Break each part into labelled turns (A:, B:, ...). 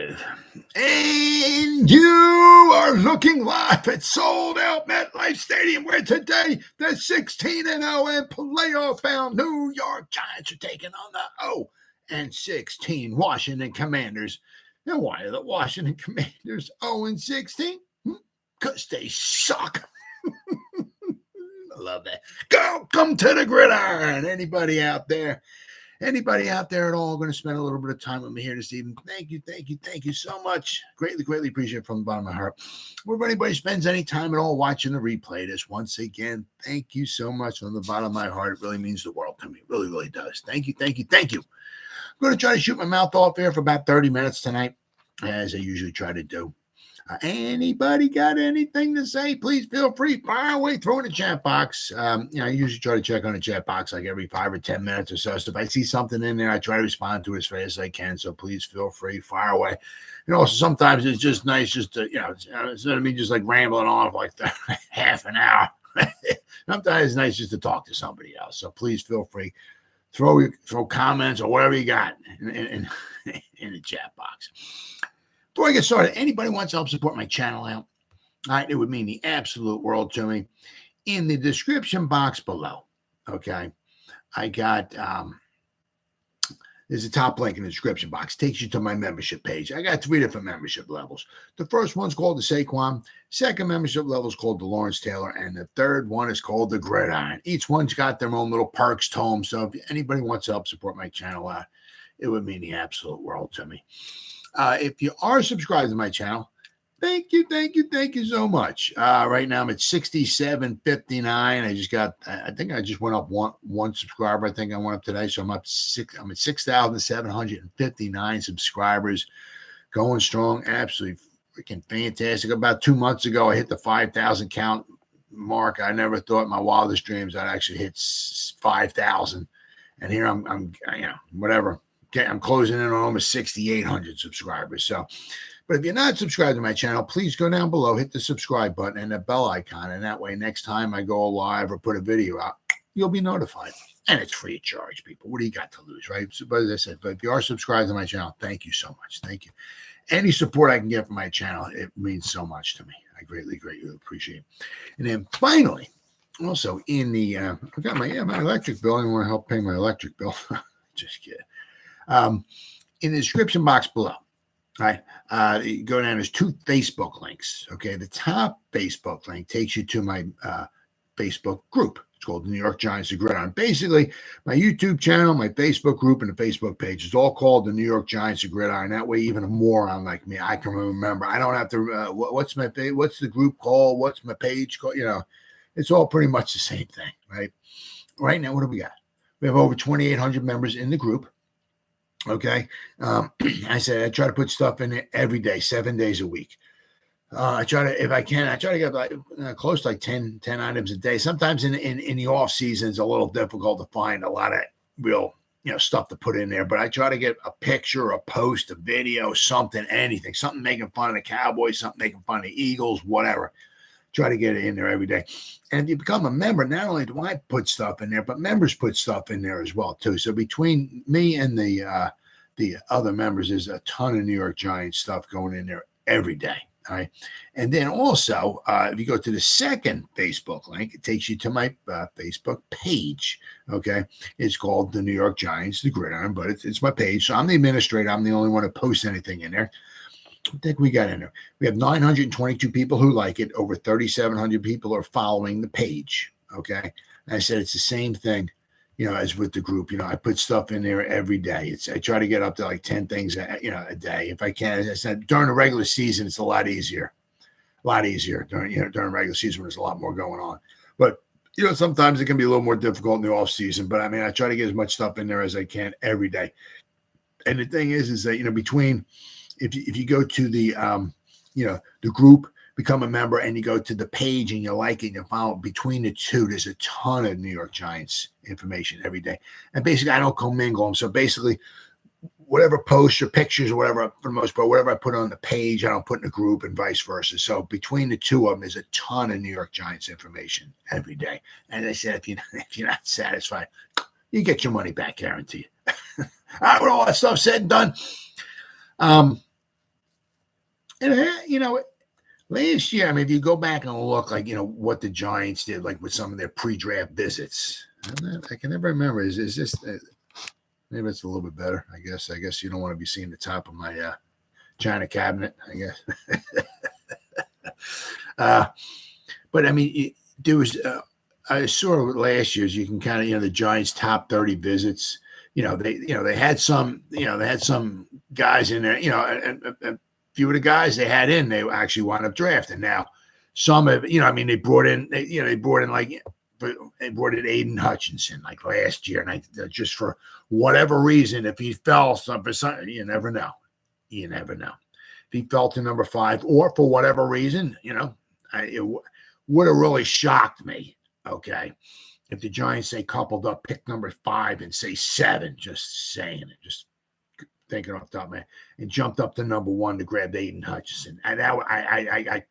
A: live. And you are looking live at sold-out MetLife Stadium, where today the 16-0 and playoff-bound New York Giants are taking on the 0-16 Washington Commanders. And why are the Washington Commanders 0-16? Because they suck. I love that. Come to the gridiron. Anybody out there at all going to spend a little bit of time with me here this evening? Thank you so much. Greatly appreciate it from the bottom of my heart. Wherever anybody spends any time at all watching the replay, this once again, thank you so much from the bottom of my heart. It really means the world to me. It really does. Thank you. I'm going to try to shoot my mouth off here for about 30 minutes tonight, as I usually try to do. Anybody got anything to say? Please feel free. Fire away. Throw in the chat box. I usually try to check on the chat box like every 5 or 10 minutes or so. So if I see something in there, I try to respond to it as fast as I can. So please feel free. Fire away. And also sometimes it's just nice just to, instead of me just like rambling on for like half an hour. Sometimes it's nice just to talk to somebody else. So please feel free. Throw comments or whatever you got in the chat box. Before I get started, anybody wants to help support my channel out? All right, it would mean the absolute world to me. In the description box below, okay, I got, there's a top link in the description box. Takes you to my membership page. I got 3 different membership levels. The first one's called the Saquon. Second membership level is called the Lawrence Taylor. And the third one is called the Gridiron. Each one's got their own little perks to them. So if anybody wants to help support my channel out, it would mean the absolute world to me. If you are subscribed to my channel, thank you so much. Right now I'm at 6759. I think I just went up one subscriber. I think I went up today. So I'm at 6,759 subscribers. Going strong. Absolutely freaking fantastic. About 2 months ago, I hit the 5,000 count mark. I never thought in my wildest dreams I'd actually hit 5,000. And here I'm whatever. Okay, I'm closing in on almost 6,800 subscribers. So, but if you're not subscribed to my channel, please go down below, hit the subscribe button and the bell icon. And that way, next time I go live or put a video out, you'll be notified. And it's free of charge, people. What do you got to lose, right? So, but as I said, but if you are subscribed to my channel, thank you so much. Thank you. Any support I can get from my channel, it means so much to me. I greatly appreciate it. And then finally, also in the, I got my electric bill. I want to help pay my electric bill. Just kidding. In the description box below, right? You go down, there's 2 Facebook links. Okay. The top Facebook link takes you to my Facebook group. It's called the New York Giants The Gridiron. Basically, my YouTube channel, my Facebook group, and the Facebook page is all called the New York Giants The Gridiron. That way, even a moron like me, I can remember. I don't have to, what's the group called? What's my page called? It's all pretty much the same thing, right? Right now, what do we got? We have over 2,800 members in the group. Okay. I said, I try to put stuff in it every day, 7 days a week. I try to get like close to like 10 items a day. Sometimes in the off season, it's a little difficult to find a lot of real, stuff to put in there, but I try to get a picture, a post, a video, something making fun of the Cowboys, something making fun of the Eagles, whatever. Try to get it in there every day. And if you become a member, not only do I put stuff in there, but members put stuff in there as well, too. So between me and the other members, there's a ton of New York Giants stuff going in there every day. All right. And then also, if you go to the second Facebook link, it takes you to my Facebook page. Okay. It's called the New York Giants, The Gridiron, but it's my page. So I'm the administrator. I'm the only one who posts anything in there. I think we got in there. We have 922 people who like it. Over 3,700 people are following the page. Okay. And I said it's the same thing, as with the group. I put stuff in there every day. I try to get up to like 10 things, a day if I can. As I said, during the regular season, it's a lot easier. During regular season when there's a lot more going on. But sometimes it can be a little more difficult in the off season. But I try to get as much stuff in there as I can every day. And the thing is that between if you go to the the group, become a member, and you go to the page and you like it and you follow, between the two, there's a ton of New York Giants information every day. And basically, I don't commingle them. So basically, whatever posts or pictures or whatever, for the most part, whatever I put on the page, I don't put in the group and vice versa. So between the two of them, there's a ton of New York Giants information every day. And as I said, if you're not satisfied, you get your money back, guaranteed. All right, with all that stuff said and done, And last year, I mean, if you go back and look, like, what the Giants did, like with some of their pre-draft visits, I can never remember. Is this maybe it's a little bit better? I guess you don't want to be seeing the top of my China cabinet, I guess. But I mean, there was I saw last year's. You can kind of the Giants' top 30 visits. They had some guys in there. And few of the guys they had in, they actually wound up drafting. Now, some of they brought in Aiden Hutchinson like last year, and just for whatever reason, if he fell for something, you never know. You never know. If he fell to number 5, or for whatever reason, it would have really shocked me. Okay, if the Giants say coupled up pick number 5 and say 7, just saying it, just thinking off the top of my head, and jumped up to number 1 to grab Aiden Hutchinson. And I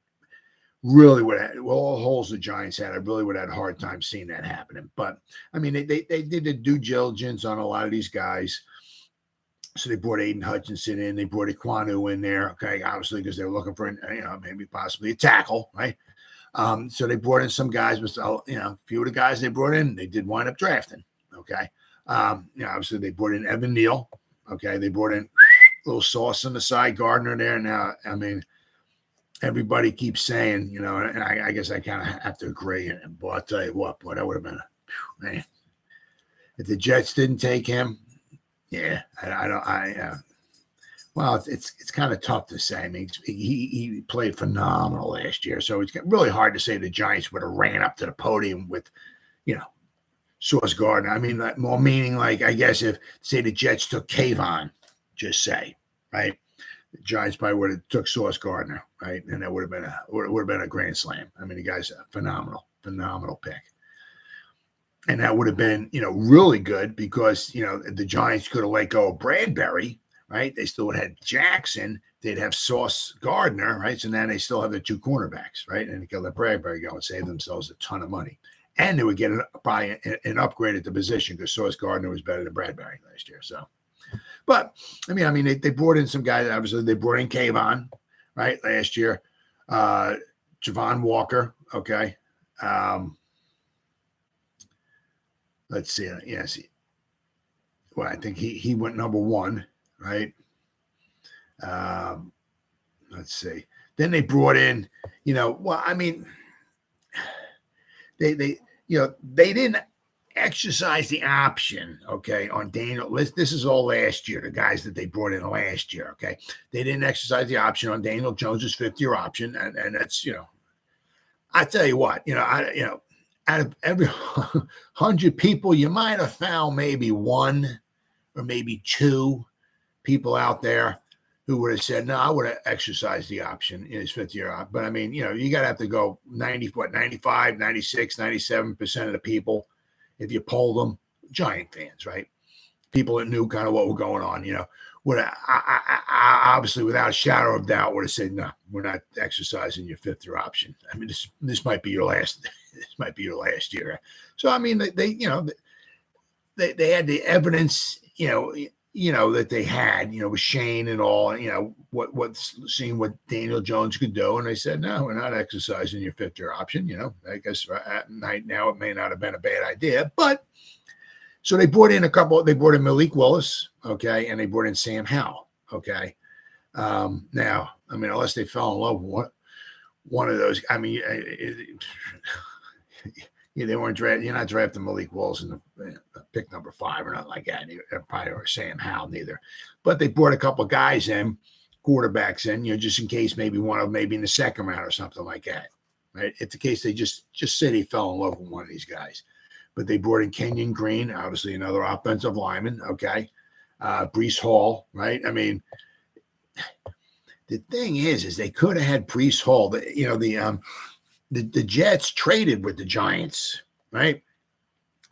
A: really would have, all holes the Giants had, I really would have had a hard time seeing that happening. But I mean, they did the due diligence on a lot of these guys. So they brought Aiden Hutchinson in, they brought Iquanu in there, okay, obviously because they were looking for maybe possibly a tackle, right? So they brought in some guys, but a few of the guys they brought in, they did wind up drafting. Okay. Obviously they brought in Evan Neal. Okay. They brought in a little sauce on the side, Gardner there. Now, I mean, everybody keeps saying, and I guess I kind of have to agree. But I'll tell you what, boy, that would have been man. If the Jets didn't take him, yeah, well, it's kind of tough to say. I mean, he played phenomenal last year, so it's really hard to say the Giants would have ran up to the podium with, Sauce Gardner. I mean, more meaning like, I guess if, say, the Jets took Kayvon, just say, right? The Giants probably would have took Sauce Gardner, right? And that would have been a grand slam. I mean, the guy's a phenomenal pick. And that would have been, really good because, the Giants could have let go of Bradbury, right? They still would have had Jackson. They'd have Sauce Gardner, right? So now they still have the 2 cornerbacks, right? And they could let Bradbury go and save themselves a ton of money. And they would get probably an upgrade at the position because Sauce Gardner was better than Bradbury last year. So, but I mean, they brought in some guys. Obviously, they brought in Kayvon, right? Last year, Javon Walker. Okay. Let's see. Yes. Well, I think he went number 1, right? Let's see. Then they brought in, I mean, they didn't exercise the option, okay, on Daniel. This is all last year, the guys that they brought in last year, okay. They didn't exercise the option on Daniel Jones's 5th-year option, and that's, I tell you what, out of every 100 people, you might have found maybe 1 or maybe 2 people out there who would have said, no, I would have exercised the option in his 5th year. But I mean, you got to have to go 95, 96, 97% of the people, if you polled them, Giant fans, right? People that knew kind of what was going on, would I obviously, without a shadow of doubt, would have said, no, we're not exercising your 5th-year option. I mean, this might be your last. This might be your last year. So I mean, they had the evidence, that they had, with Shane and all, seeing what Daniel Jones could do, and they said, no, we're not exercising your 5th-year option. I guess at night now it may not have been a bad idea, but. So they brought in they brought in Malik Willis, okay, and they brought in Sam Howell, okay. Now, I mean, unless they fell in love with one of those, I mean, they weren't drafting. You're not drafting Malik Willis in the pick number 5 or nothing like that. Probably or Sam Howell neither. But they brought a couple of guys in, quarterbacks in, just in case maybe one of them maybe in the 2nd round or something like that, right? It's the case they just say they fell in love with one of these guys. But they brought in Kenyon Green, obviously another offensive lineman, okay. Breece Hall, right? I mean, the thing is they could have had Breece Hall. The Jets traded with the Giants, right?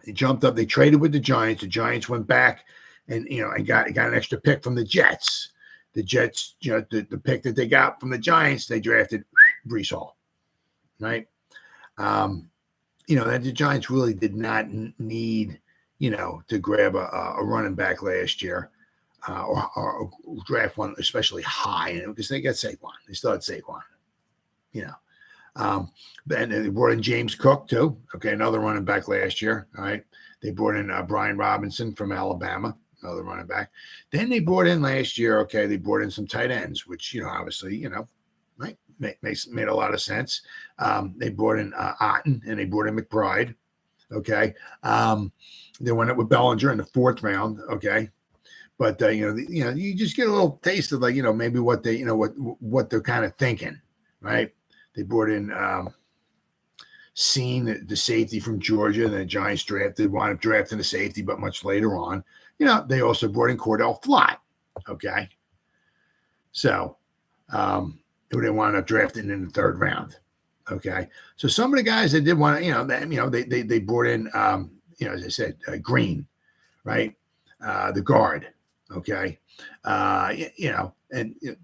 A: They jumped up, they traded with the Giants. The Giants went back and got an extra pick from the Jets. The Jets, the pick that they got from the Giants, they drafted Breece Hall, right? That the Giants really did not need, to grab a running back last year. or draft one especially high, because they got Saquon. They still had Saquon, you know. Then they brought in James Cook too. Okay, another running back last year. All right, they brought in Brian Robinson from Alabama, another running back. Then they brought in last year. Okay, they brought in some tight ends, which obviously right made a lot of sense. They brought in Otten and they brought in McBride. Okay, they went up with Bellinger in the 4th round. Okay. But you just get a little taste of maybe what they what they're kind of thinking, right? They brought in Seen, the safety from Georgia, and the Giants wound up drafting the safety, but much later on, they also brought in Cordell Flott, okay? So who they wound up drafting in the 3rd round, okay? So some of the guys that did want to, they brought in, as I said, Green, right? The guard. Okay. And they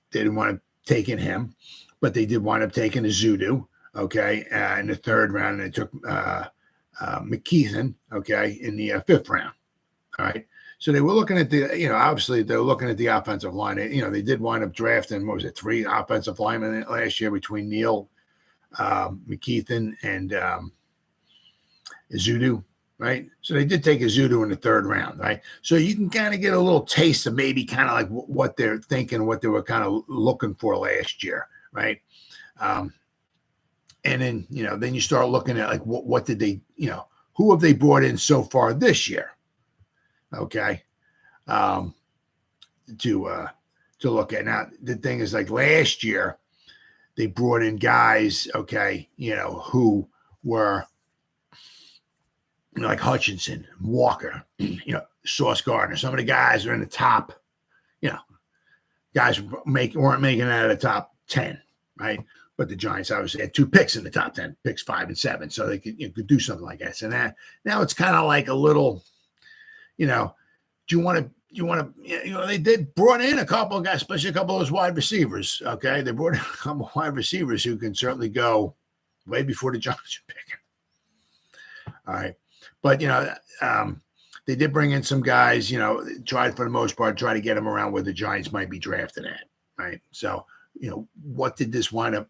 A: didn't want to take in him, but they did wind up taking Ezeudu, okay, in the 3rd round, and they took McKeithen, okay, in the 5th round. All right. So they were looking at obviously they were looking at the offensive line. They did wind up drafting, 3 offensive linemen last year between Neal, McKeithen, and Ezeudu. Right. So they did take Ezeudu in the 3rd round. Right. So you can kind of get a little taste of maybe kind of like what they're thinking, what they were kind of looking for last year. Right. And then, then you start looking at like, what did they, who have they brought in so far this year? Okay. To look at. Now, the thing is, like last year, they brought in guys, okay, who were, like Hutchinson, Walker, Sauce Gardner. Some of the guys are in the top, guys weren't making it out of the top 10, right? But the Giants obviously had 2 picks in the top 10, picks 5 and 7, so they could do something like that. So now it's kind of like a little, do you want to, they did brought in a couple of guys, especially a couple of those wide receivers. Okay, they brought in a couple of wide receivers who can certainly go way before the Giants are picking. All right. But, they did bring in some guys, tried for the most part, try to get them around where the Giants might be drafted at, right? So, what did this wind up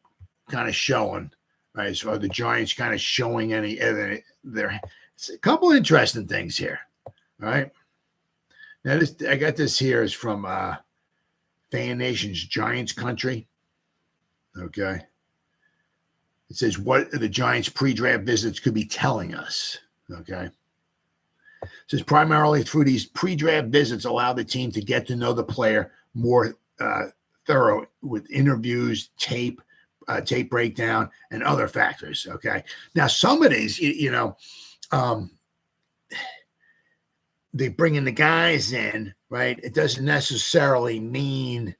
A: kind of showing, right? So are the Giants kind of showing it's a couple interesting things here, right? Now, I got this here is from Fan Nation's Giants Country, okay? It says, what the Giants' pre-draft visits could be telling us. Okay. It says primarily through these pre-draft visits allow the team to get to know the player more thorough with interviews, tape breakdown, and other factors. Okay. Now, some of these, they bring in the guys in, right? It doesn't necessarily mean,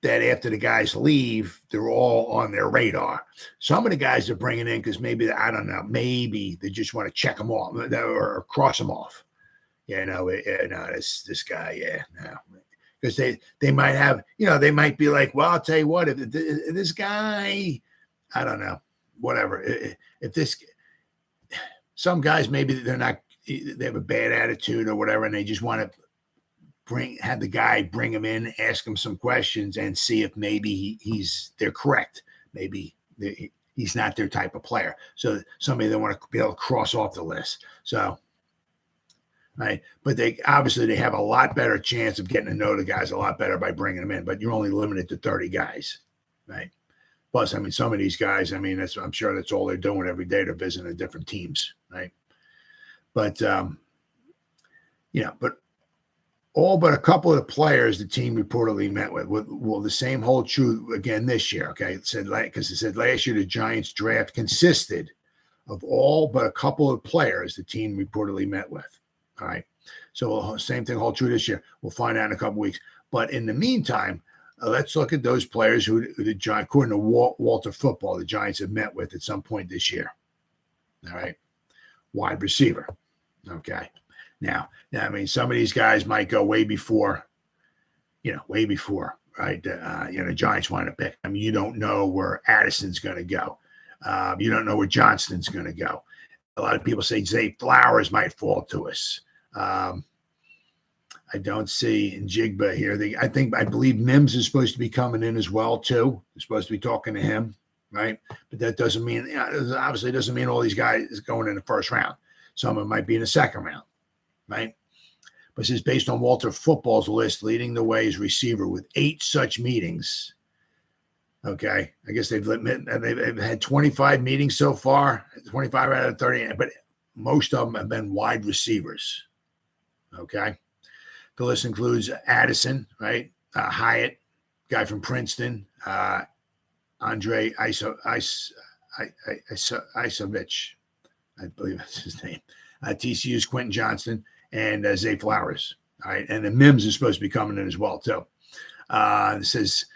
A: that after the guys leave, they're all on their radar. Some of the guys are bringing in because maybe, I don't know, maybe they just want to check them off or cross them off. This guy, because they might have, they might be like, well, I'll tell you what, if this guy, I don't know, whatever. Some guys, maybe they have a bad attitude or whatever, and they just want to have the guy bring him in, ask him some questions, and see if maybe they're correct. Maybe he's not their type of player. So somebody they want to be able to cross off the list. So, right. But they have a lot better chance of getting to know the guys a lot better by bringing them in. But you're only limited to 30 guys, right? Plus, some of these guys, I'm sure that's all they're doing every day. They're visiting different teams, right? But, but all but a couple of the players the team reportedly met with. Will the same hold true again this year? Okay, it said last year the Giants draft consisted of all but a couple of players the team reportedly met with. All right, so same thing hold true this year. We'll find out in a couple weeks. But in the meantime, let's look at those players who the Giants, according to Walter Football, the Giants have met with at some point this year. All right, wide receiver. Okay. Now, some of these guys might go way before, right? The Giants want to pick. You don't know where Addison's going to go. You don't know where Johnston's going to go. A lot of people say Zay Flowers might fall to us. I don't see Njigba here. I believe Mims is supposed to be coming in as well too. They're supposed to be talking to him, right? But that doesn't mean, obviously, doesn't mean all these guys going in the first round. Some of them might be in the second round, right? But this is based on Walter Football's list, leading the way as receiver with 8 such meetings. Okay, I guess they've had 25 meetings so far, 25 out of 30, but most of them have been wide receivers. Okay. The list includes Addison, right? Hyatt, guy from Princeton, Andre Isovich, I believe that's his name. TCU's Quentin Johnston and Zay Flowers. All right, and the Mims is supposed to be coming in as well too. It says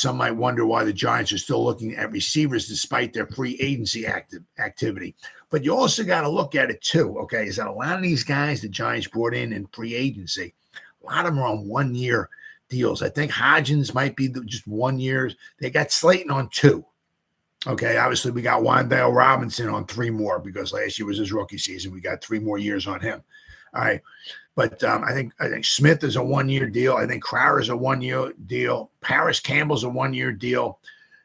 A: some might wonder why the Giants are still looking at receivers despite their free agency activity. But you also got to look at it too. Okay, is that a lot of these guys the Giants brought in free agency? A lot of them are on 1-year deals. I think Hodgins might be just 1 year. They got Slayton on 2. Okay, obviously we got Wan'Dale Robinson on 3 more because last year was his rookie season. We got 3 more years on him. All right, but I think Smith is a 1-year deal. I think Crowder is a 1-year deal. Paris Campbell's a 1-year deal.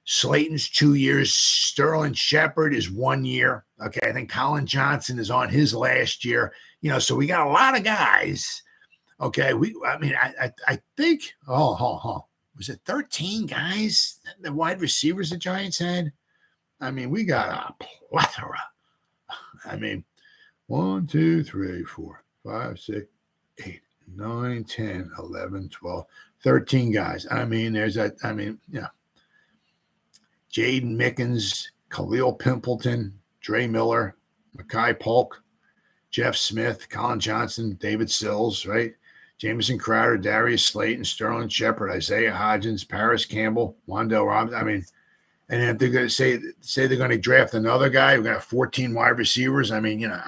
A: Slayton's 2 years. Sterling Shepard is 1 year. Okay, I think Colin Johnson is on his last year. So we got a lot of guys. Okay, I think, was it 13 guys, the wide receivers the Giants had? We got a plethora. 1, 2, 3, 4, 5, 6, 8, 9, 10, 11, 12, 13 guys. There's that. Jaden Mickens, Khalil Pimpleton, Dre Miller, Mekhi Polk, Jeff Smith, Colin Johnson, David Sills, right? Jamison Crowder, Darius Slayton, Sterling Shepard, Isaiah Hodgins, Paris Campbell, Wan'Dale Robinson. And if they're going to say they're going to draft another guy, we're going to have 14 wide receivers. You're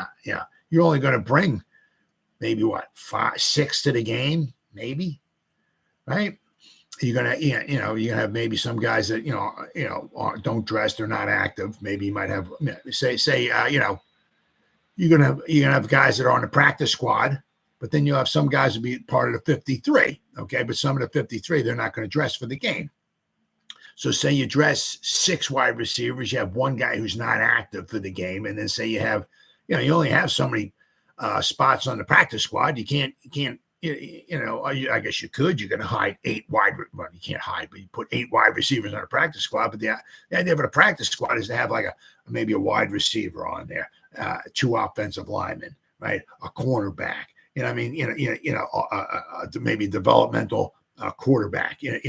A: only going to bring maybe 5, 6 to the game, maybe, right? You're going to, you're going to have maybe some guys that, don't dress, they're not active. Maybe you might have, you're going to have guys that are on the practice squad. But then you'll have some guys who be part of the 53, okay? But some of the 53, they're not going to dress for the game. So say you dress 6 wide receivers, you have 1 guy who's not active for the game, and then say you have, you only have so many spots on the practice squad. I guess you could. You're going to hide 8 wide. Well, you can't hide, but you put 8 wide receivers on a practice squad. But the idea of a practice squad is to have maybe a wide receiver on there, 2 offensive linemen, right? A cornerback. Maybe developmental quarterback. You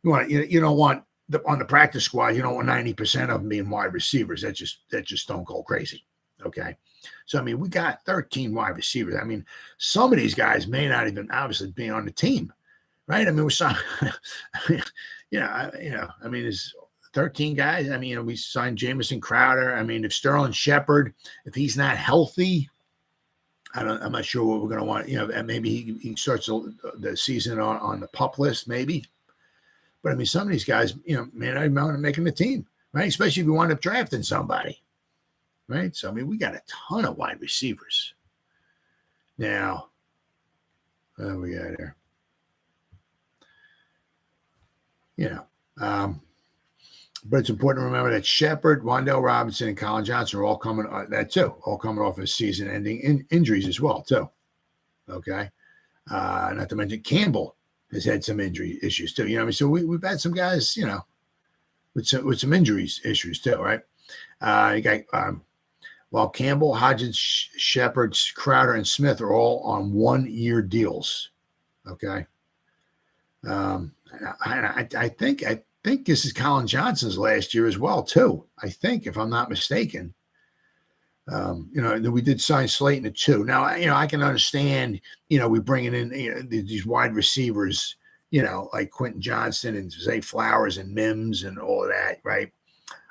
A: don't want on the practice squad. You don't want 90% of them being wide receivers. That just don't go crazy. Okay, so we got 13 wide receivers. Some of these guys may not even obviously be on the team, right? We saw, there's 13 guys. We signed Jamison Crowder. If Sterling Shepard, if he's not healthy. I'm not sure what we're going to want, and maybe he starts the season on the PUP list, maybe. But some of these guys, may not even want to making the team, right? Especially if you wind up drafting somebody, right? So, we got a ton of wide receivers. Now, what do we got here? But it's important to remember that Shepard, Wan'Dale Robinson, and Colin Johnson are all coming off his season-ending injuries as well, too. Okay, not to mention Campbell has had some injury issues too. So we've had some guys, with some injuries issues too, right? You got while Campbell, Hodgins, Shepard, Crowder, and Smith are all on 1-year deals. Okay, I think this is Colin Johnson's last year as well, too. I think, if I'm not mistaken. We did sign Slayton at 2. Now, I can understand, we bringing in these wide receivers, like Quentin Johnston and Zay Flowers and Mims and all of that, right?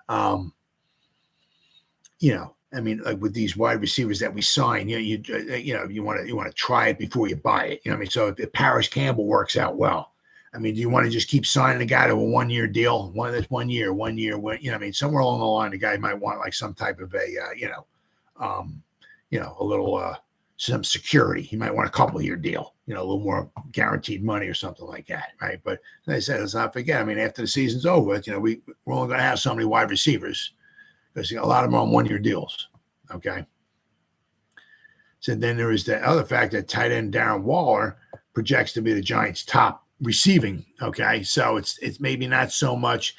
A: Like with these wide receivers that we sign, you want to try it before you buy it. So if Paris Campbell works out well. Do you want to just keep signing a guy to a 1-year deal? One year. Somewhere along the line, the guy might want like some type of a, a little some security. He might want a couple-year deal, a little more guaranteed money or something like that, right? But as I said, let's not forget, I mean, after the season's over, we're only going to have so many wide receivers because a lot of them are on one-year deals, okay? So then there is the other fact that tight end Darren Waller projects to be the Giants' top receiving, okay? So it's maybe not so much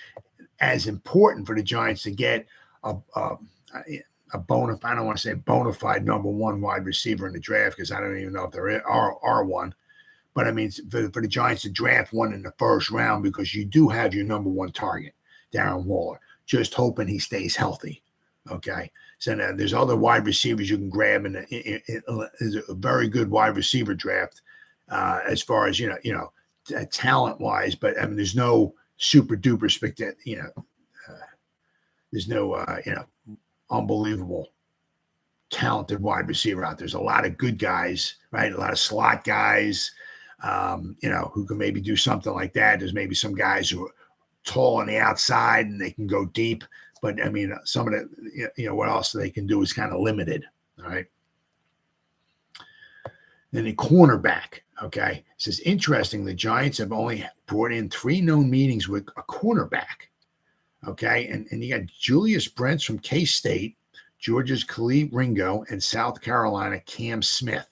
A: as important for the Giants to get a bona fide, I don't want to say bona fide number one wide receiver in the draft because I don't even know if there are one. But I mean, for the Giants to draft one in the first round because you do have your number one target, Darren Waller, just hoping he stays healthy, okay? So now there's other wide receivers you can grab, and it's a very good wide receiver draft as far as, talent-wise. But, I mean, there's no super-duper spectacular, there's no, unbelievable talented wide receiver out there. There's a lot of good guys, right? A lot of slot guys, who can maybe do something like that. There's maybe some guys who are tall on the outside and they can go deep. But, I mean, some of the, what else they can do is kind of limited, all right? Then the cornerback, okay? It says, interesting, the Giants have only brought in 3 known meetings with a cornerback, okay? And you got Julius Brents from K-State, Georgia's Khalid Ringo, and South Carolina Cam Smith.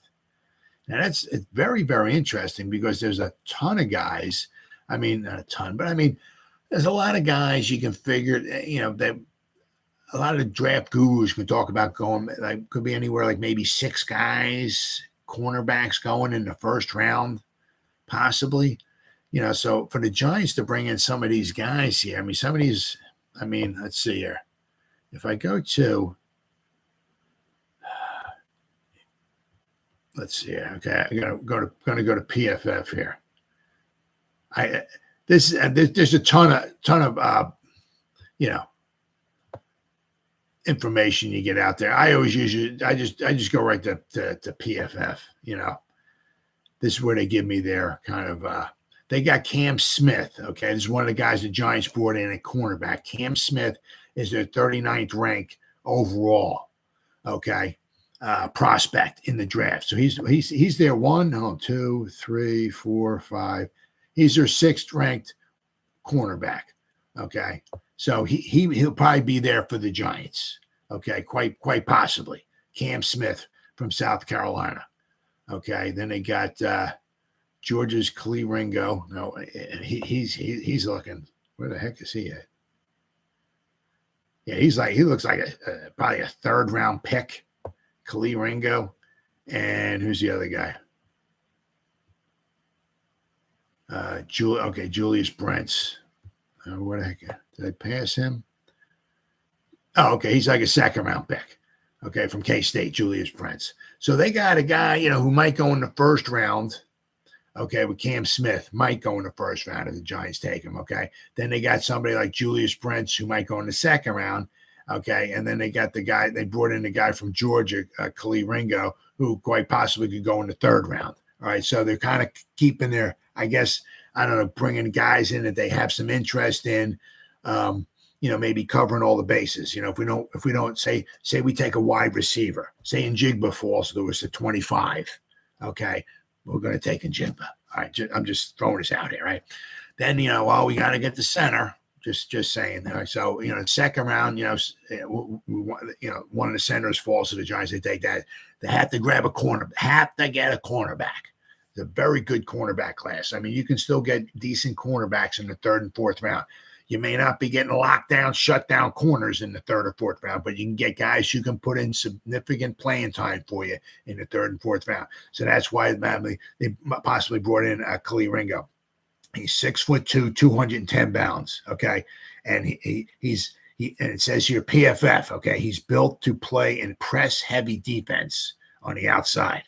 A: Now, it's very, very interesting because there's a ton of guys. I mean, not a ton, but I mean, there's a lot of guys you can figure, that a lot of the draft gurus can talk about going, like, could be anywhere like maybe 6 guys, cornerbacks going in the first round, possibly. So for the Giants to bring in some of these guys here, let's see here. If I go to, let's see here. Okay, I'm gonna go to PFF here. There's a ton of information you get out there. I always I just go right to PFF. This is where they give me their kind of. They got Cam Smith. Okay, this is one of the guys the Giants brought in at cornerback. Cam Smith is their 39th ranked overall. Okay, prospect in the draft. So he's their 1, 2, 3, 4, 5. He's their 6th ranked cornerback. Okay. So he'll probably be there for the Giants. Okay. Quite possibly. Cam Smith from South Carolina. Okay. Then they got Georgia's Khalid Ringo. No, he's looking. Where the heck is he at? Yeah, he looks like probably a 3rd round pick. Khalid Ringo. And who's the other guy? Julius Brents. Where the heck? Did I pass him? Oh, okay. He's like a 2nd round pick. Okay, from K-State, Julius Brents. So they got a guy, who might go in the first round. Okay, with Cam Smith, might go in the first round if the Giants take him. Okay. Then they got somebody like Julius Brents who might go in the 2nd round. Okay. And then they got they brought in the guy from Georgia, Khalid Ringo, who quite possibly could go in the 3rd round. All right. So they're kind of keeping their, I guess, I don't know, bringing guys in that they have some interest in, maybe covering all the bases. If we don't say we take a wide receiver, say Njigba falls to us at 25. Okay. We're going to take Njigba. All right. I'm just throwing this out here. Right. Then, we got to get the center. Just saying. All right, so, the 2nd round, we want, one of the centers falls to the Giants. They take that. They have to grab a corner. Have to get a cornerback. It's a very good cornerback class. I mean, you can still get decent cornerbacks in the 3rd and 4th round. You may not be getting lockdown, shut down corners in the 3rd or 4th round, but you can get guys who can put in significant playing time for you in the 3rd and 4th round. So that's why they possibly brought in Khalid Ringo. He's 6'2", 210 pounds. Okay. And he's and it says here PFF. Okay. He's built to play in press heavy defense on the outside.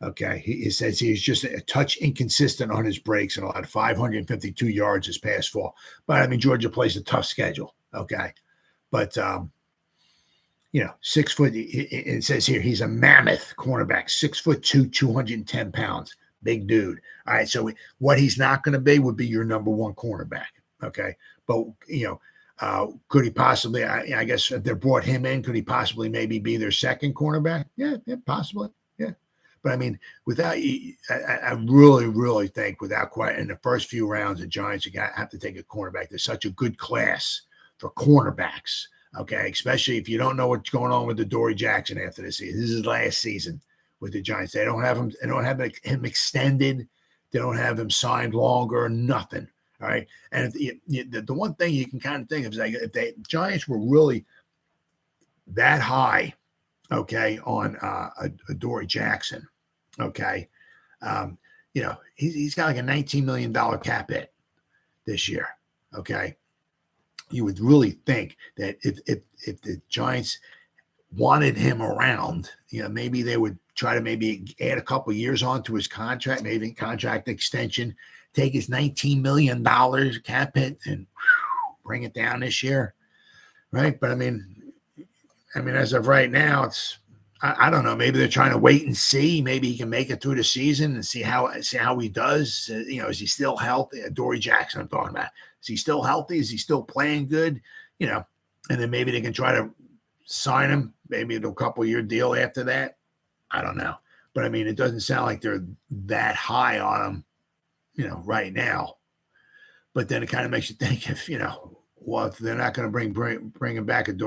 A: Okay. It says he's just a touch inconsistent on his breaks and allowed 552 yards this past fall. But I mean, Georgia plays a tough schedule. Okay. But, 6 foot, it says here, he's a mammoth cornerback, 6'2", 210 pounds. Big dude. All right. So what he's not going to be would be your number 1 cornerback. Okay. But, could he possibly, guess if they brought him in, could he possibly maybe be their 2nd cornerback? Yeah, possibly. Yeah. But I mean, I really, really think without quite in the first few rounds, the Giants have to take a cornerback. There's such a good class for cornerbacks. Okay, especially if you don't know what's going on with Adoree Jackson after this season. This is his last season with the Giants. They don't have him. They don't have him extended. They don't have him signed longer. Nothing. All right. And the one thing you can kind of think of is like if the Giants were really that high, okay, on Adoree Jackson, okay, he's got like a $19 million cap hit this year. Okay. You would really think that if the Giants wanted him around, maybe they would try to maybe add a couple of years on to his contract, maybe contract extension, take his $19 million cap hit and bring it down this year, right? But I mean, as of right now, I don't know. Maybe they're trying to wait and see. Maybe he can make it through the season and see how he does. Is he still healthy? Adoree Jackson, I'm talking about. Is he still healthy? Is he still playing good? And then maybe they can try to sign him, maybe a couple-year deal after that. I don't know. But, I mean, it doesn't sound like they're that high on him, right now. But then it kind of makes you think if they're not going to bring him back if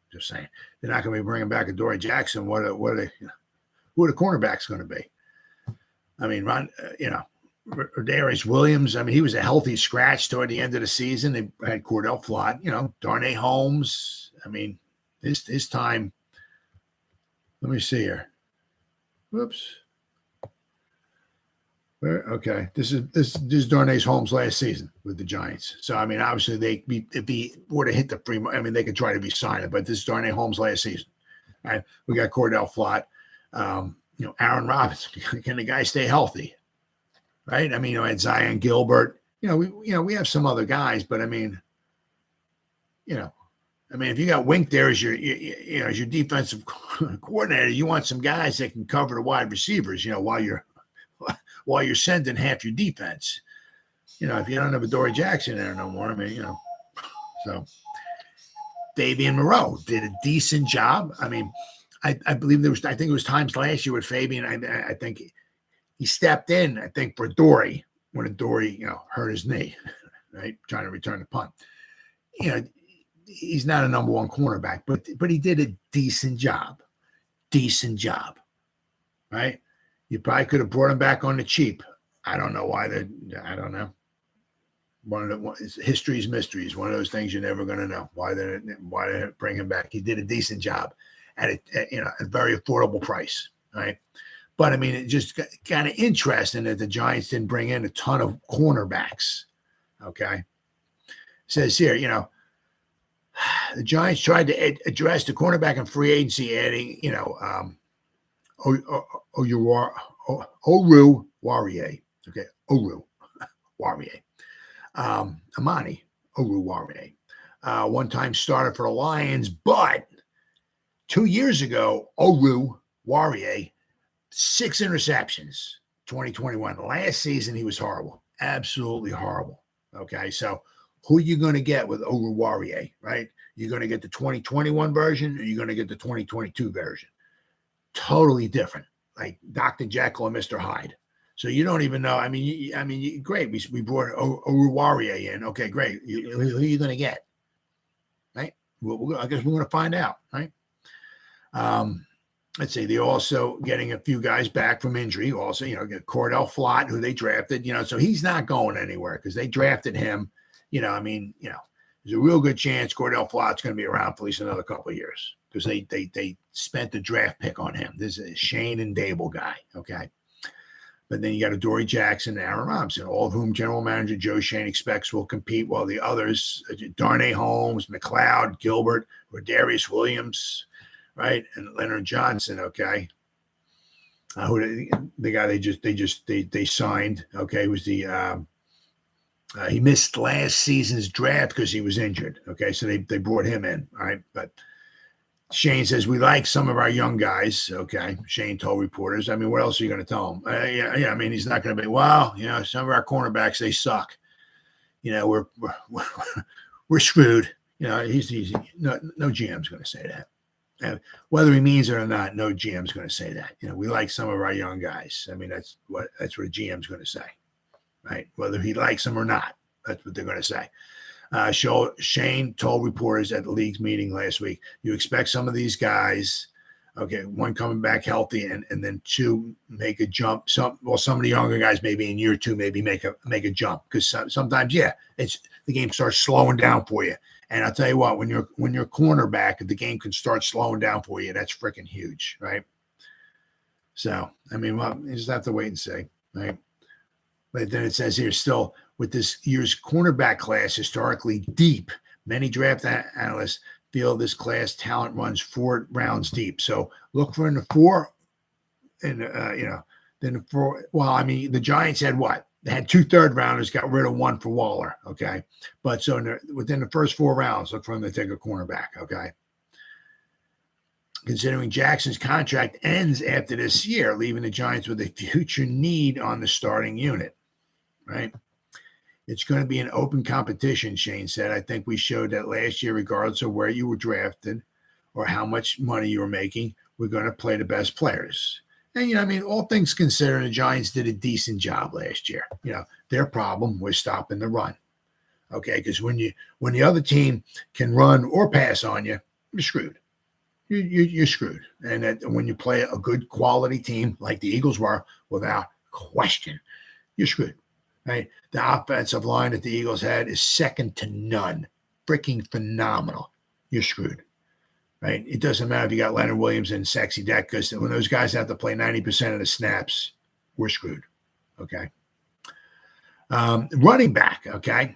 A: just saying, they're not going to be bringing back Adoree Jackson, who are the cornerbacks going to be? I mean, Darius Williams, I mean, he was a healthy scratch toward the end of the season. They had Cordell Flott, Darnay Holmes. I mean, his time. Let me see here. Whoops. Okay, this is Darnay Holmes' last season with the Giants. So I mean, obviously if he were to hit the free, I mean, they could try to be signed, but this is Darnay Holmes' last season. All right, we got Cordell Flott, Aaron Robinson. Can the guy stay healthy? Right? I mean, I had Zion Gilbert. We have some other guys, but I mean, if you got Wink there as your defensive coordinator, you want some guys that can cover the wide receivers, while you're sending half your defense. If you don't have Adoree Jackson there no more, I mean, so Fabian Moreau did a decent job. I mean, I believe I think it was times last year with Fabian. I think he stepped in, I think, for Adoree when Adoree, hurt his knee, right? Trying to return the punt. He's not a number one cornerback, but he did a decent job. Right? You probably could have brought him back on the cheap. I don't know why I don't know. History's mysteries. One of those things you're never going to know. Why they bring him back? He did a decent job at a very affordable price. Right? But I mean, it just kind of interesting that the Giants didn't bring in a ton of cornerbacks. Okay. It says here, the Giants tried to address the cornerback and free agency, adding, Oru Warrior. Okay. Oru Warrior. Amani Oru Warrior. One-time starter for the Lions, but 2 years ago, Oru Warrior, 6 interceptions, 2021. Last season, he was horrible. Absolutely horrible. Okay. So who are you going to get with Oru Warrior, right? You're going to get the 2021 version or you're going to get the 2022 version. Totally different, like Dr. Jekyll and Mr. Hyde. So you don't even know. I mean, great. We brought Oru Warrior in. Okay, great. Who are you going to get? Right? I guess we're going to find out, right? Let's see. They're also getting a few guys back from injury. Also, get Cordell Flott, who they drafted. So he's not going anywhere because they drafted him. There's a real good chance Cordell Flott's going to be around for at least another couple of years because they spent the draft pick on him. This is a Shane and Dable guy, okay? But then you got Adoree Jackson and Aaron Robinson, all of whom General Manager Joe Shane expects will compete, while the others, Darnay Holmes, McLeod, Gilbert, Rodarius Williams, right, and Leonard Johnson, okay? Who the guy they signed, okay, was the he missed last season's draft because he was injured. Okay, so they brought him in. All right, but Shane says we like some of our young guys. Okay, Shane told reporters. I mean, what else are you going to tell him? Yeah. I mean, he's not going to be. Well, some of our cornerbacks, they suck. We're screwed. He's no GM's going to say that. Whether he means it or not, no GM's going to say that. We like some of our young guys. I mean, that's what a GM's going to say, right? Whether he likes them or not, that's what they're going to say. Shane told reporters at the league's meeting last week, you expect some of these guys, okay, one coming back healthy, and then two make a jump. Some of the younger guys maybe in year two maybe make a jump, because sometimes it's the game starts slowing down for you. And I'll tell you what, when you're cornerback, the game can start slowing down for you. That's freaking huge, right? So, I mean, well, you just have to wait and see, right? But then it says here, still, with this year's cornerback class historically deep, many draft analysts feel this class talent runs 4 rounds deep. So look for in the 4, and then the 4. Well, I mean, the Giants had what? They had 2 third-rounders, got rid of 1 for Waller, okay? But so within the first 4 rounds, look for them to take a cornerback, okay? Considering Jackson's contract ends after this year, leaving the Giants with a future need on the starting unit, right? It's going to be an open competition, Shane said. I think we showed that last year, regardless of where you were drafted or how much money you were making, we're going to play the best players. And, I mean, all things considered, the Giants did a decent job last year. Their problem was stopping the run. Okay, because when the other team can run or pass on you, you're screwed. You're screwed. And that when you play a good quality team like the Eagles were, without question, you're screwed. Right? The offensive line that the Eagles had is second to none. Freaking phenomenal. You're screwed. Right? It doesn't matter if you got Leonard Williams and Sexy Deck, because when those guys have to play 90% of the snaps, we're screwed. Okay. Running back. Okay.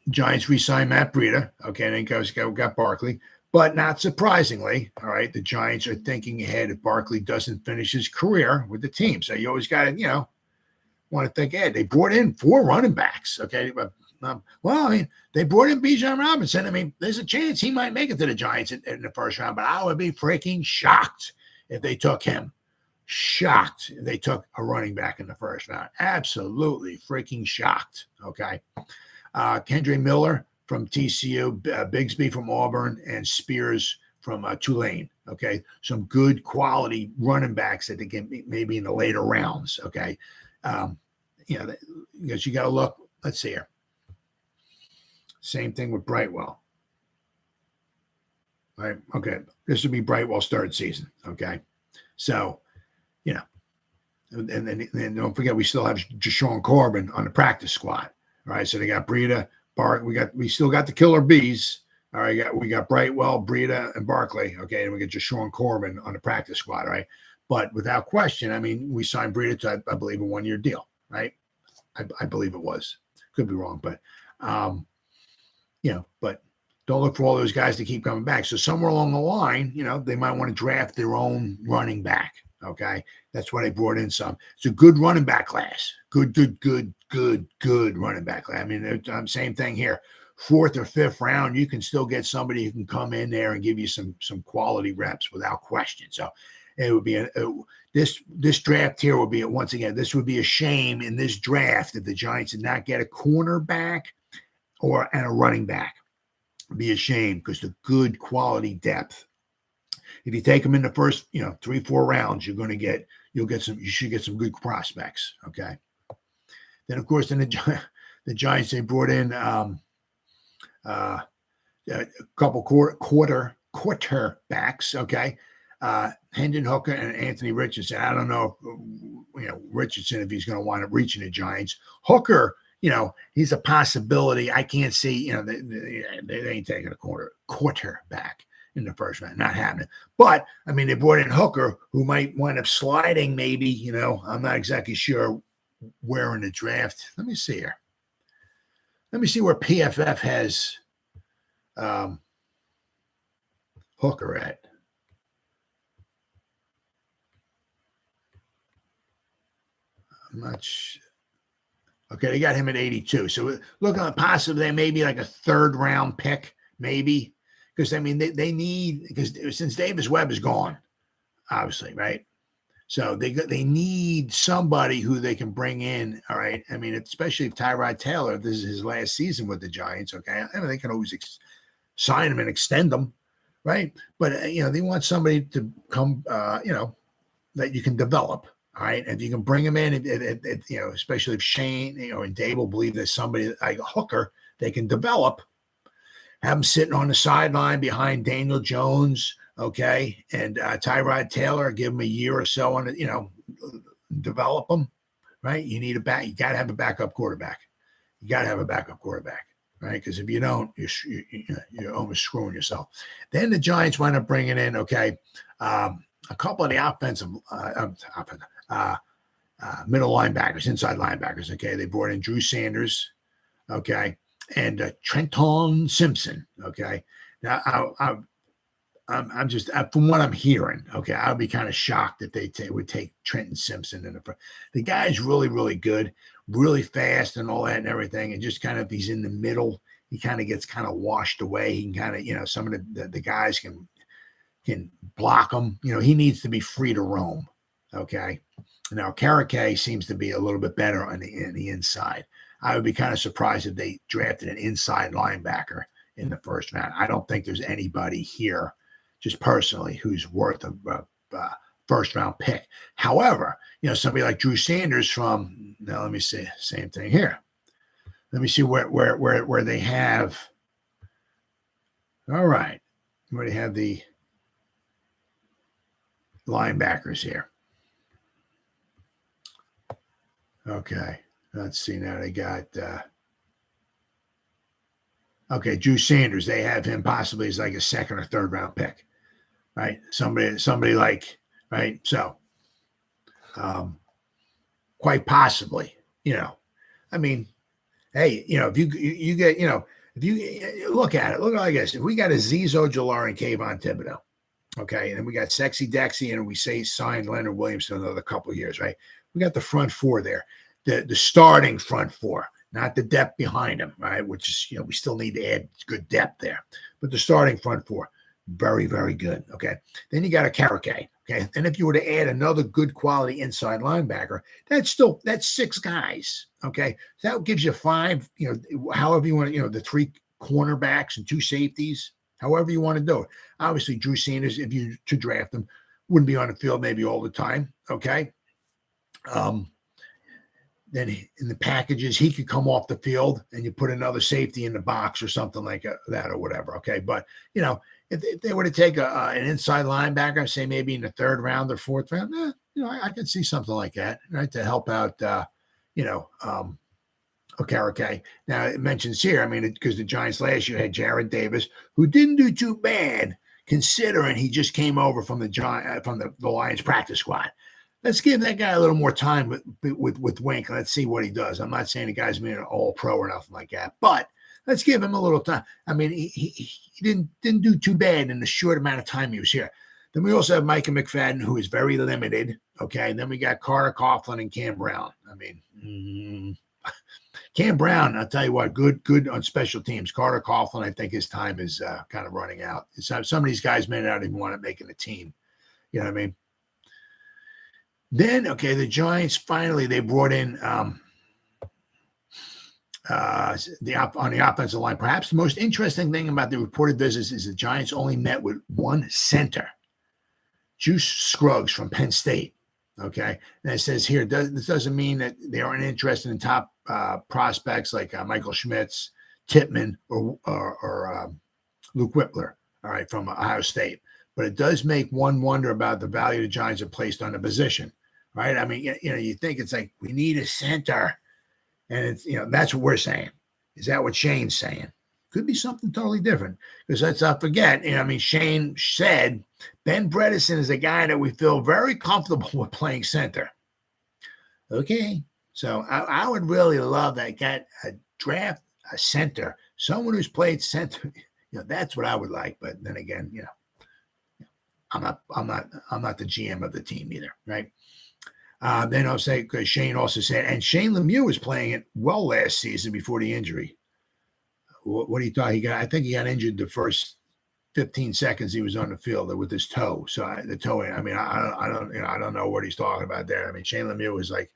A: Giants re-signed Matt Breida. Okay. And then got Barkley. But not surprisingly, all right, the Giants are thinking ahead if Barkley doesn't finish his career with the team. So you always got to, want to think ahead. They brought in 4 running backs. Okay. Well, I mean, they brought in Bijan Robinson. I mean, there's a chance he might make it to the Giants in the first round, but I would be freaking shocked if they took him. Shocked if they took a running back in the first round. Absolutely freaking shocked. Okay. Kendre Miller from TCU, Bigsby from Auburn, and Spears from Tulane. Okay. Some good quality running backs that they can maybe in the later rounds. Okay. Because you got to look. Let's see here. Same thing with Brightwell. Right. Okay. This would be Brightwell's 3rd season. Okay. So, and then don't forget, we still have Jashawn Corbin on the practice squad. All right. So they got Breida, we still got the killer bees. All right. We got Brightwell, Breida, and Barkley. Okay. And we got Jashawn Corbin on the practice squad. Right. But without question, I mean, we signed Breida to, I believe, a 1-year deal. Right. I believe it was. Could be wrong, but but don't look for all those guys to keep coming back. So somewhere along the line, they might want to draft their own running back. Okay. That's why they brought in some. It's a good running back class. Good running back class. I mean, same thing here. 4th or 5th round, you can still get somebody who can come in there and give you some quality reps without question. So it would be this draft here would be, once again, this would be a shame in this draft if the Giants did not get a cornerback and a running back. It'd be a shame, because the good quality depth. If you take them in the first, 3-4 rounds, you should get some good prospects. Okay. Then of course, the Giants, they brought in a couple quarterbacks. Okay. Hendon Hooker and Anthony Richardson. I don't know if, Richardson, if he's going to wind up reaching the Giants. Hooker, he's a possibility. I can't see, they ain't taking a quarterback in the first round. Not happening. But, I mean, they brought in Hooker, who might wind up sliding maybe, I'm not exactly sure where in the draft. Let me see here. Let me see where PFF has Hooker at. Much. Okay, they got him at 82. So look on possibly maybe like a 3rd round pick, maybe. Because I mean they need, because since Davis Webb is gone, obviously, right? So they need somebody who they can bring in. All right. I mean, especially if Tyrod Taylor, if this is his last season with the Giants, okay. I mean, they can always sign him and extend him. right? But they want somebody to come, that you can develop. All right, and you can bring them in, especially if Shane, and Dave will believe there's somebody like a hooker they can develop. Have them sitting on the sideline behind Daniel Jones, okay, and Tyrod Taylor. Give them a year or so on it, develop them, right? You need a back. You got to have a backup quarterback. You got to have a backup quarterback, right? Because if you don't, you're almost screwing yourself. Then the Giants wind up bringing in, okay, a couple of the offensive middle linebackers, inside linebackers. Okay, they brought in Drew Sanders, okay, and Trenton Simpson. Okay, now I'm just from what I'm hearing. Okay, I would be kind of shocked if they would take Trenton Simpson in the guy's really, really good, really fast, and all that and everything. And just kind of he's in the middle. He kind of gets kind of washed away. He can kind of some of the guys can block him. He needs to be free to roam. Okay. Now, Karake seems to be a little bit better on the inside. I would be kind of surprised if they drafted an inside linebacker in the first round. I don't think there's anybody here, just personally, who's worth a first round pick. However, somebody like Drew Sanders now let me see, same thing here. Let me see where they have. All right. Where they have the linebackers here. Okay, let's see now. They got Drew Sanders. They have him possibly as like a second or third round pick, right? Somebody like, right? So, quite possibly, I mean, hey, if you get, if you look at it, look like this. If we got Azeez Ojulari and Kayvon Thibodeau, okay, and then we got Sexy Dexy, and we say signed Leonard Williams for another couple of years, right? We got the front four there, the starting front four, not the depth behind them, right? Which is, we still need to add good depth there. But the starting front four, very, very good, okay? Then you got a Karake, okay? And if you were to add another good quality inside linebacker, that's 6 guys, okay? So that gives you 5, however you want to, the 3 cornerbacks and 2 safeties, however you want to do it. Obviously, Drew Sanders, if you to draft him, wouldn't be on the field maybe all the time, okay? Then in the packages, he could come off the field and you put another safety in the box or something like that or whatever. Okay. But, if they were to take an inside linebacker, say maybe in the 3rd round or 4th round, I could see something like that, right? To help out, Karake. Now it mentions here, because the Giants last year had Jared Davis, who didn't do too bad considering he just came over from the Lions practice squad. Let's give that guy a little more time with Wink. Let's see what he does. I'm not saying the guy's being an all-pro or nothing like that, but let's give him a little time. He didn't do too bad in the short amount of time he was here. Then we also have Micah McFadden, who is very limited. Okay, and then we got Carter Coughlin and Cam Brown. Cam Brown, I'll tell you what, good on special teams. Carter Coughlin, I think his time is kind of running out. Some of these guys may not even want to make a team. You know what I mean? Then, the Giants finally they brought in on the offensive line. Perhaps the most interesting thing about the reported visits is the Giants only met with one center, Juice Scruggs from Penn State. Okay, and it says here this doesn't mean that they aren't interested in top prospects like Michael Schmitz, Tippmann, or Luke Whippler. All right, from Ohio State. But it does make one wonder about the value the Giants have placed on the position, right? You think it's like we need a center, and it's that's what we're saying. Is that what Shane's saying? Could be something totally different. Because let's not forget, Shane said Ben Bredesen is a guy that we feel very comfortable with playing center. Okay, so I would really love that guy draft a center, someone who's played center. That's what I would like. But then again, I'm not the GM of the team either, right? Then I'll say, because Shane also said, and Shane Lemieux was playing it well last season before the injury. What do you thought he got? I think he got injured the first 15 seconds he was on the field with his toe. So the toe, I don't know what he's talking about there. Shane Lemieux was like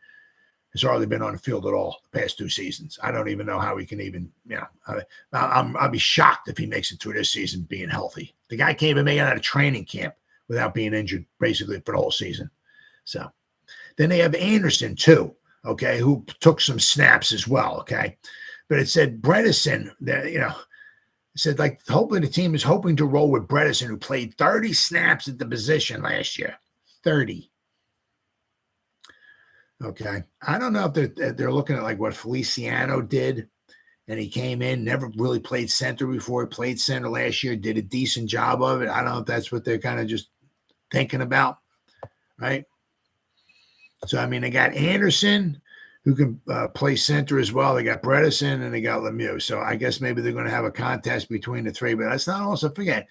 A: has hardly been on the field at all the past 2 seasons. I don't even know how he can even, I'll be shocked if he makes it through this season being healthy. The guy can't even make it out of training camp without being injured basically for the whole season. So then they have Anderson too, okay, who took some snaps as well, okay. But it said Bredesen, it said like hopefully the team is hoping to roll with Bredesen, who played 30 snaps at the position last year. 30. Okay. I don't know if they're looking at like what Feliciano did, and he came in, never really played center before. He played center last year, did a decent job of it. I don't know if that's what they're kind of just thinking about, right? So, I mean, they got Anderson, who can play center as well. They got Bredesen, and they got Lemieux. So I guess maybe they're going to have a contest between the three. But let's not also forget,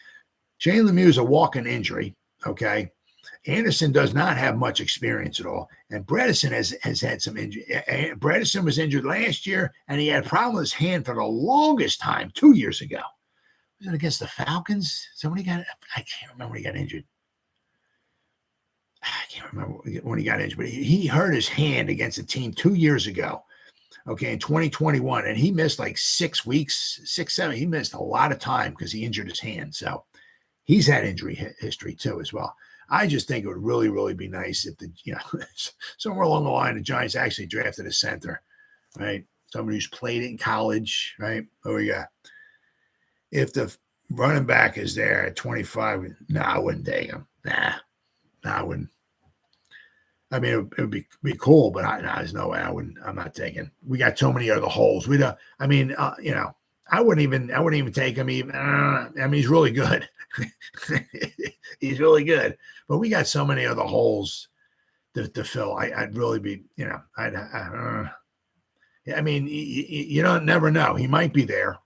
A: Shane Lemieux is a walking injury, okay? Anderson does not have much experience at all. And Bredesen has had some injury. Bredesen was injured last year, and he had a problem with his hand for the longest time 2 years ago. Was it against the Falcons? I can't remember when he got injured. I can't remember when he got injured, but he hurt his hand against a team 2 years ago, okay, in 2021. And he missed like 6 weeks, 6, 7. He missed a lot of time because he injured his hand. So he's had injury history too as well. I just think it would really, really be nice if somewhere along the line, the Giants actually drafted a center, right? Somebody who's played it in college, right? Oh, yeah. If the running back is there at 25, I wouldn't take him. I wouldn't. I mean, it would be cool, but there's no way I wouldn't. I'm not taking. We got so many other holes. We don't. I mean, I wouldn't even take him. Even. I mean, he's really good. He's really good, but we got so many other holes to fill. I'd really be, I mean, you don't never know. He might be there.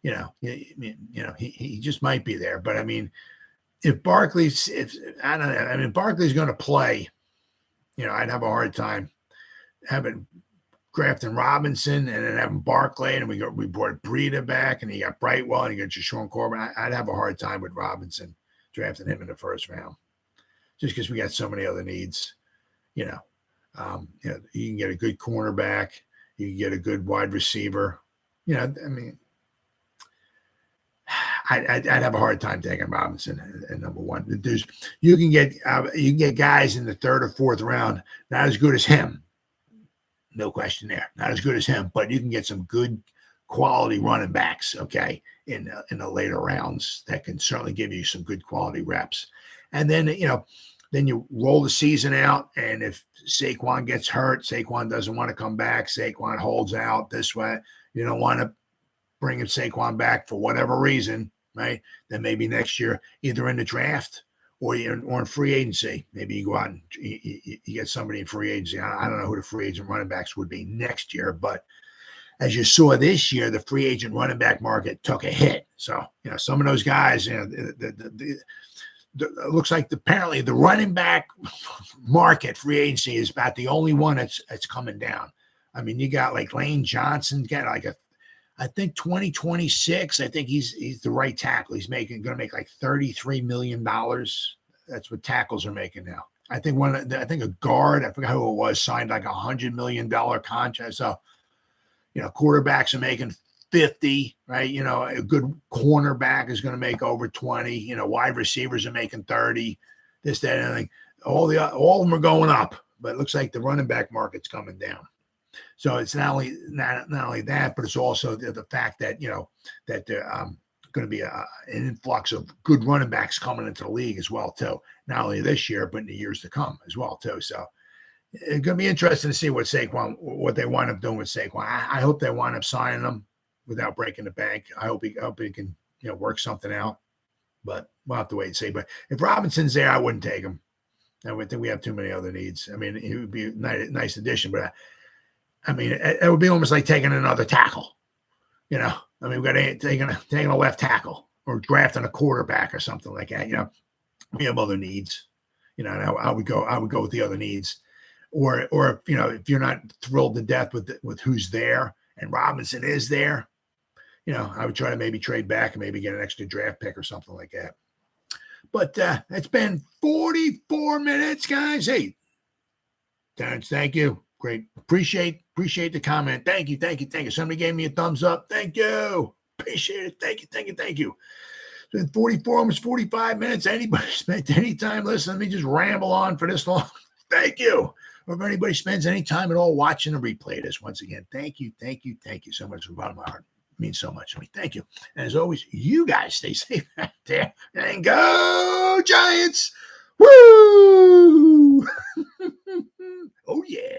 A: He just might be there. But I mean, if Barkley's, I don't know. I mean, Barkley's going to play. I'd have a hard time having drafting Robinson and then having Barkley, and we brought Breida back, and you got Brightwell, and you got Jashawn Corbin. I'd have a hard time with Robinson drafting him in the first round, just because we got so many other needs. You can get a good cornerback, you can get a good wide receiver. I mean, I'd have a hard time taking Robinson at number one. You can get guys in the 3rd or 4th round not as good as him. No question there. Not as good as him, but you can get some good quality running backs, okay, in the later rounds that can certainly give you some good quality reps. And then, then you roll the season out, and if Saquon gets hurt, Saquon doesn't want to come back, Saquon holds out this way, you don't want to bring him Saquon back for whatever reason, right? Then maybe next year, either in the draft or in free agency, maybe you go out and you get somebody in free agency. I don't know who the free agent running backs would be next year, but as you saw this year, the free agent running back market took a hit. So, some of those guys, it looks like apparently the running back market free agency is about the only one that's coming down. I mean, you got like Lane Johnson, got like I think 2026, I think he's the right tackle. He's going to make like $33 million. That's what tackles are making now. I think a guard, I forgot who it was, signed like $100 million contract. So, quarterbacks are making 50, right? A good cornerback is going to make over 20. Wide receivers are making 30. This, that, and everything. All of them are going up, but it looks like the running back market's coming down. So it's not only that, but it's also the fact that that there going to be an influx of good running backs coming into the league as well too. Not only this year, but in the years to come as well too. So it's going to be interesting to see what they wind up doing with Saquon. I hope they wind up signing him without breaking the bank. I hope he can work something out. But we'll have to wait and see. But if Robinson's there, I wouldn't take him. I would think we have too many other needs. I mean, he would be a nice addition, but I mean, it would be almost like taking another tackle. I mean, we've got taking a left tackle or drafting a quarterback or something like that. We have other needs. I would go with the other needs, or if you're not thrilled to death with who's there and Robinson is there, I would try to maybe trade back and maybe get an extra draft pick or something like that. But it's been 44 minutes, guys. Hey, Terrence, thank you. Great. Appreciate the comment. Thank you. Somebody gave me a thumbs up. Thank you. Appreciate it. Thank you. It's been 44, almost 45 minutes. Anybody spent any time listening to me just ramble on for this long? Thank you. Or if anybody spends any time at all watching a replay of this, once again, thank you so much from the bottom of my heart. It means so much to me. Thank you. And as always, you guys stay safe out there. And go Giants. Woo! Oh, yeah.